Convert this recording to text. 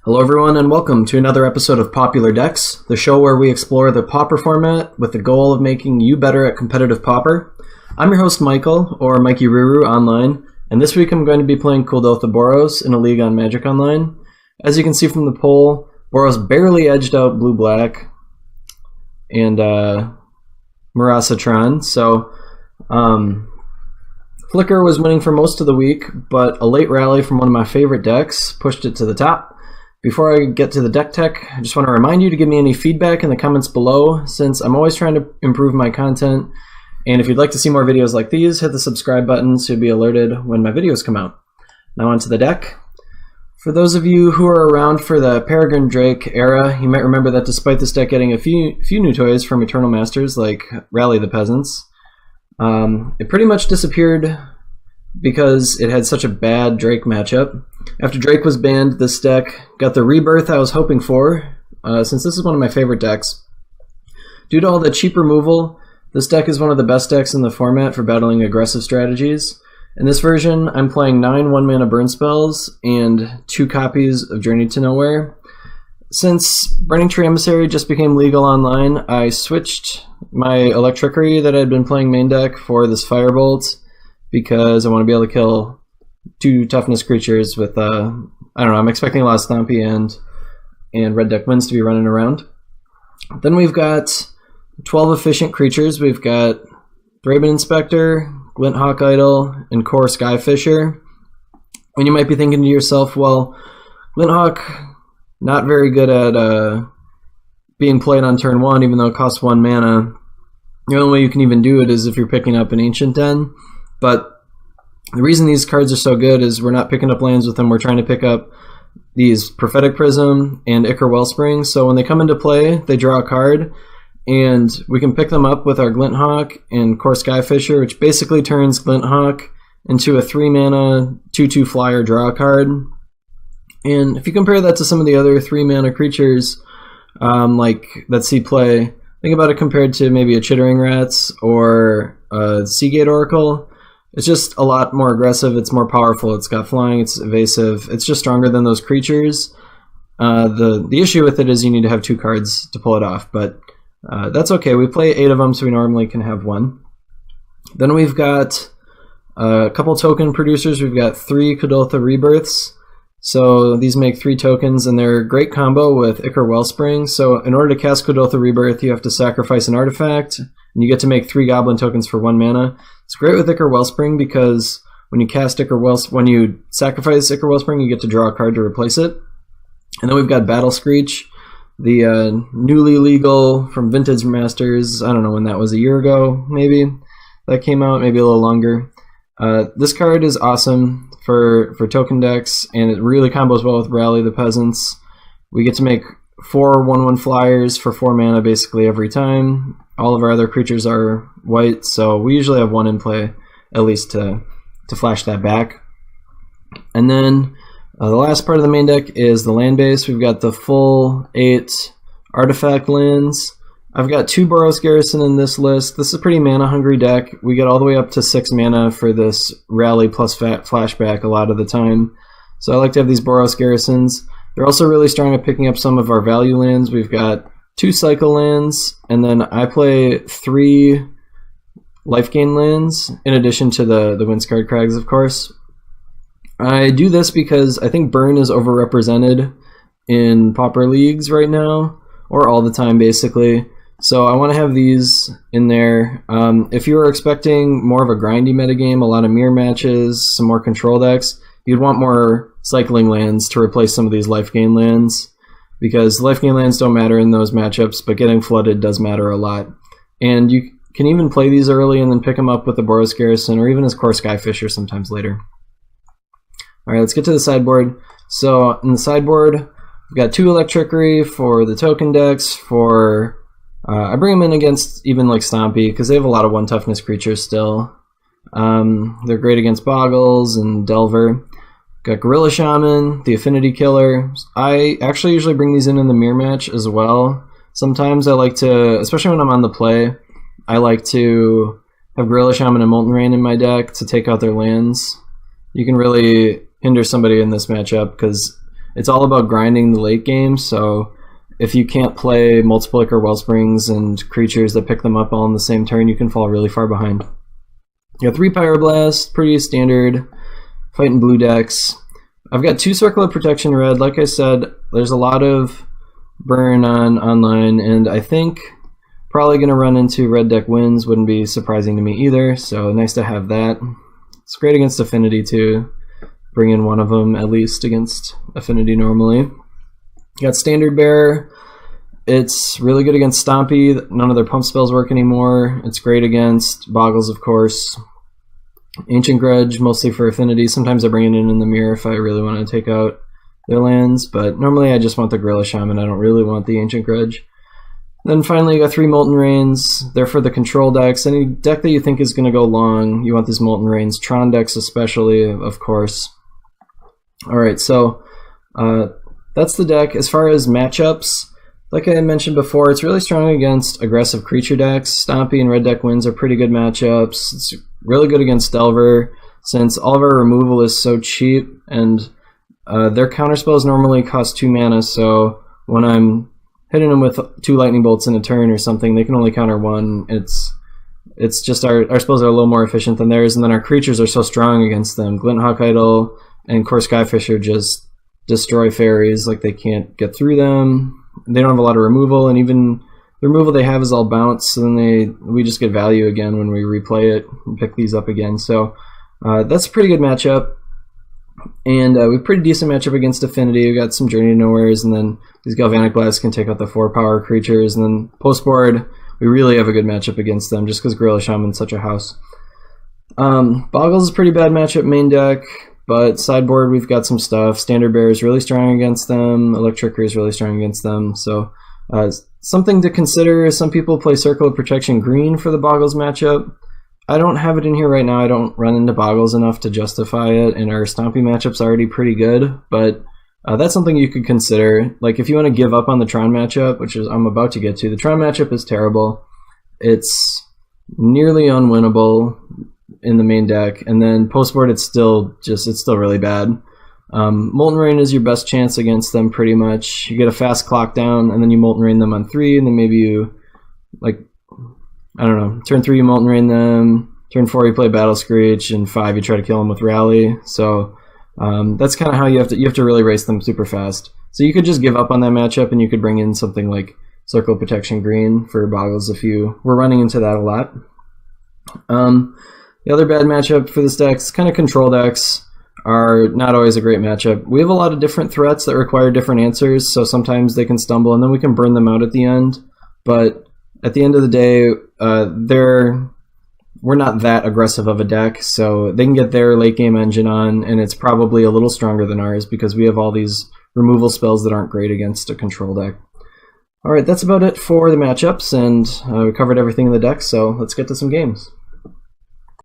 Hello everyone and welcome to another episode of Popular Decks, the show where we explore the Pauper format with the goal of making you better at competitive Pauper. I'm your host Michael, or Mikey Ruru online, and this week I'm going to be playing Kuldotha Boros in a league on Magic Online. As you can see from the poll, Boros barely edged out Blue-Black and Marasatron, so Flicker was winning for most of the week, but a late rally from one of my favorite decks pushed it to the top. Before I get to the deck tech, I just want to remind you to give me any feedback in the comments below, since I'm always trying to improve my content. And if you'd like to see more videos like these, hit the subscribe button so you'll be alerted when my videos come out. Now onto the deck. For those of you who are around for the Peregrine Drake era, you might remember that despite this deck getting a few new toys from Eternal Masters, like Rally the Peasants, it pretty much disappeared because it had such a bad Drake matchup. After Drake was banned, this deck got the rebirth I was hoping for, since this is one of my favorite decks. Due to all the cheap removal, this deck is one of the best decks in the format for battling aggressive strategies. In this version, I'm playing 9 1-mana burn spells and 2 copies of Journey to Nowhere. Since Burning Tree Emissary just became legal online, I switched my Electrickery that I had been playing main deck for this Firebolt, because I want to be able to kill 2 toughness creatures with, I don't know, I'm expecting a lot of Stompy and Red Deck Winds to be running around. Then we've got 12 efficient creatures. We've got Thraben Inspector, Glinthawk Idol, and Core Skyfisher. And you might be thinking to yourself, well, Glinthawk, not very good at being played on turn 1, even though it costs 1 mana. The only way you can even do it is if you're picking up an Ancient Den. But the reason these cards are so good is we're not picking up lands with them. We're trying to pick up these Prophetic Prism and Ichor Wellspring. So when they come into play, they draw a card, and we can pick them up with our Glinthawk and Core Skyfisher, which basically turns Glinthawk into a 3-mana 2/2 flyer draw card. And if you compare that to some of the other 3-mana creatures like that see play, think about it compared to maybe a Chittering Rats or a Seagate Oracle. It's just a lot more aggressive, it's more powerful, it's got flying, it's evasive, it's just stronger than those creatures. The issue with it is you need to have 2 cards to pull it off, but that's okay. We play 8 of them, so we normally can have 1. Then we've got a couple token producers. We've got 3 Kuldotha Rebirths. So these make 3 tokens, and they're a great combo with Ichor Wellspring. So in order to cast Kuldotha Rebirth, you have to sacrifice an artifact, and you get to make 3 Goblin tokens for 1 mana. It's great with Ichor Wellspring because when you sacrifice Ichor Wellspring, you get to draw a card to replace it. And then we've got Battle Screech, the newly legal from Vintage Masters. I don't know when that was, a year ago maybe that came out, maybe a little longer. This card is awesome for token decks, and it really combos well with Rally the Peasants. We get to make 4 1/1 flyers for 4 mana basically every time. All of our other creatures are white, so we usually have 1 in play at least to flash that back. And then the last part of the main deck is the land base. We've got the full 8 artifact lands. I've got 2 Boros Garrison in this list. This is a pretty mana-hungry deck. We get all the way up to 6 mana for this Rally plus flashback a lot of the time. So I like to have these Boros Garrisons. They're also really strong at picking up some of our value lands. We've got 2 Cycle lands, and then I play 3 life gain lands, in addition to the Windscarred Crags, of course. I do this because I think Burn is overrepresented in Pauper leagues right now, or all the time basically. So I want to have these in there. If you were expecting more of a grindy metagame, a lot of mirror matches, some more control decks, you'd want more cycling lands to replace some of these life gain lands, because life gain lands don't matter in those matchups, but getting flooded does matter a lot. And you can even play these early and then pick them up with the Boros Garrison, or even as Core Skyfisher sometimes later. Alright, let's get to the sideboard. So in the sideboard, we've got 2 Electrickery for the token decks. I bring them in against even like Stompy, because they have a lot of 1 toughness creatures still. They're great against Boggles and Delver. Got Gorilla Shaman, the Affinity Killer. I actually usually bring these in the mirror match as well. Sometimes I like to, especially when I'm on the play, I like to have Gorilla Shaman and Molten Rain in my deck to take out their lands. You can really hinder somebody in this matchup because it's all about grinding the late game, so if you can't play Multiplic or Wellsprings and creatures that pick them up all in the same turn, you can fall really far behind. You got 3 Pyroblast, pretty standard, fighting blue decks. I've got 2 Circle of Protection red. Like I said, there's a lot of burn on online, and I think probably going to run into red deck wins. Wouldn't be surprising to me either, so nice to have that. It's great against Affinity too. Bring in one of them at least against Affinity normally. You got Standard Bearer. It's really good against Stompy. None of their pump spells work anymore. It's great against Boggles, of course. Ancient Grudge, mostly for Affinity. Sometimes I bring it in the mirror if I really want to take out their lands, but normally I just want the Gorilla Shaman. I don't really want the Ancient Grudge. Then finally you got 3 Molten Rains. They're for the control decks. Any deck that you think is going to go long, you want these Molten Rains. Tron decks especially, of course. Alright, so that's the deck. As far as matchups, like I mentioned before, it's really strong against aggressive creature decks. Stompy and red deck wins are pretty good matchups. It's really good against Delver, since all of our removal is so cheap, and their counterspells normally cost 2 mana, so when I'm hitting them with 2 lightning bolts in a turn or something, they can only counter 1. It's just our spells are a little more efficient than theirs, and then our creatures are so strong against them. Glinthawk Idol and Core Skyfisher just destroy fairies, like they can't get through them. They don't have a lot of removal, and even the removal they have is all bounce, so then we just get value again when we replay it and pick these up again. So that's a pretty good matchup. And we have a pretty decent matchup against Affinity. We got some Journey to Nowheres, and then these Galvanic Blasts can take out the 4-power creatures. And then post-board, we really have a good matchup against them, just because Gorilla Shaman's such a house. Boggles is a pretty bad matchup main deck, but sideboard we've got some stuff. Standard Bearer is really strong against them. Electrickery is really strong against them. So something to consider is some people play Circle of Protection green for the Boggles matchup. I don't have it in here right now. I don't run into Boggles enough to justify it, and our Stompy matchup's already pretty good, but that's something you could consider. Like, if you want to give up on the Tron matchup, which is I'm about to get to, the Tron matchup is terrible. It's nearly unwinnable in the main deck, and then post-board it's still really bad. Molten Rain is your best chance against them pretty much. You get a fast clock down, and then you Molten Rain them on 3, and then maybe you, like, I don't know, turn 3 you Molten Rain them, turn 4 you play Battle Screech, and 5 you try to kill them with Rally. So that's kind of how you have to really race them super fast. So you could just give up on that matchup, and you could bring in something like Circle of Protection green for Boggles if you were running into that a lot. The other bad matchup for this deck is kind of control decks are not always a great matchup. We have a lot of different threats that require different answers, so sometimes they can stumble, and then we can burn them out at the end. But at the end of the day, we're not that aggressive of a deck, so they can get their late game engine on, and it's probably a little stronger than ours because we have all these removal spells that aren't great against a control deck. Alright, that's about it for the matchups, and we covered everything in the deck, so let's get to some games.